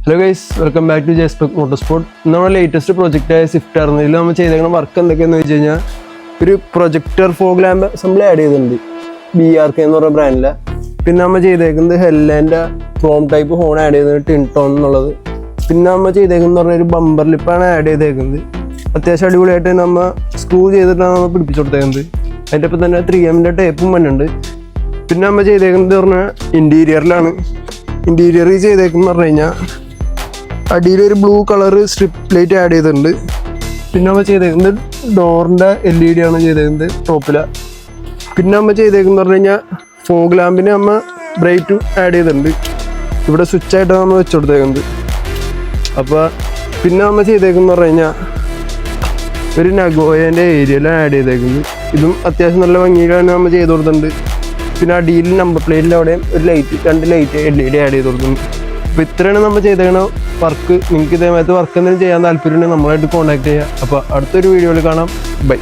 Hello guys, welcome back to Jespec Motosport. നമ്മുടെ latest പ്രൊജക്റ്റായ Swift ആയിരുന്നതിൽ നമ്മൾ ചെയ്തേക്കുന്ന വർക്ക് എന്തൊക്കെയാണെന്ന് വെച്ച് കഴിഞ്ഞാൽ ഒരു projector fog lamp assembly add ചെയ്തിട്ടുണ്ട് BRK എന്ന് പറയുന്ന ബ്രാൻഡിൽ. പിന്നെ നമ്മൾ ചെയ്തേക്കുന്നത് ഹെല്ലിൻ്റെ ക്രോം ടൈപ്പ് ഹോൺ ആഡ് ചെയ്തിട്ടുണ്ട്, ടിൻടോൺ എന്നുള്ളത്. പിന്നെ നമ്മൾ ചെയ്തേക്കുന്നത് പറഞ്ഞാൽ ഒരു ബമ്പർ ലിപ്പാണ് ആഡ് ചെയ്തേക്കുന്നത്. അത്യാവശ്യം അടിപൊളിയായിട്ട് നമ്മൾ സ്ക്രൂ ചെയ്തിട്ടാണ് നമ്മൾ പിടിപ്പിച്ചു കൊടുത്തേക്കുന്നത്. അതിൻ്റെ ഒപ്പം തന്നെ 3M ടേപ്പും വന്നിട്ടുണ്ട്. പിന്നെ നമ്മൾ ചെയ്തേക്കുന്നത് പറഞ്ഞാൽ ഇൻറ്റീരിയറിലാണ്. ഇൻറ്റീരിയറിൽ ചെയ്തേക്കുന്നത് പറഞ്ഞു കഴിഞ്ഞാൽ അടിയിലൊരു blue colour strip light add ചെയ്തിട്ടുണ്ട്. പിന്നെ നമ്മൾ ചെയ്തേക്കുന്നത് ഡോറിൻ്റെ LED ആണ് ചെയ്തേക്കുന്നത് ടോപ്പില്. പിന്നെ നമ്മൾ ചെയ്തേക്കുന്നത് പറഞ്ഞു കഴിഞ്ഞാൽ ഫോഗ് ലാമ്പിന് നമ്മൾ ബ്രൈറ്റ് ആഡ് ചെയ്തിട്ടുണ്ട്. ഇവിടെ സ്വിച്ചായിട്ടാണ് നമ്മൾ വെച്ച് കൊടുത്തേക്കുന്നത്. അപ്പോൾ പിന്നെ നമ്മൾ ചെയ്തേക്കുന്നത് പറഞ്ഞു കഴിഞ്ഞാൽ ഒരു നഗോയേൻ്റെ ഏരിയയിലാണ് ആഡ് ചെയ്തേക്കുന്നത്. ഇതും അത്യാവശ്യം നല്ല ഭംഗിയിലാണ് നമ്മൾ ചെയ്ത് കൊടുത്തിട്ടുണ്ട്. പിന്നെ അടിയിൽ നമ്പർ പ്ലേറ്റിൽ അവിടെയും ഒരു ലൈറ്റ്, 2 ലൈറ്റ് LED ആഡ് ചെയ്ത് കൊടുക്കുന്നുണ്ട്. അപ്പോൾ ഇത്രയാണ് നമ്മൾ ചെയ്തേക്കണ വർക്ക്. നിങ്ങൾക്ക് ഇതേമാതിരത്തെ വർക്ക് എന്തെങ്കിലും ചെയ്യാൻ താല്പര്യമുണ്ടെങ്കിൽ നമ്മളായിട്ട് കോൺടാക്ട് ചെയ്യുക. അപ്പോൾ അടുത്തൊരു വീഡിയോയിൽ കാണാം. ബൈ.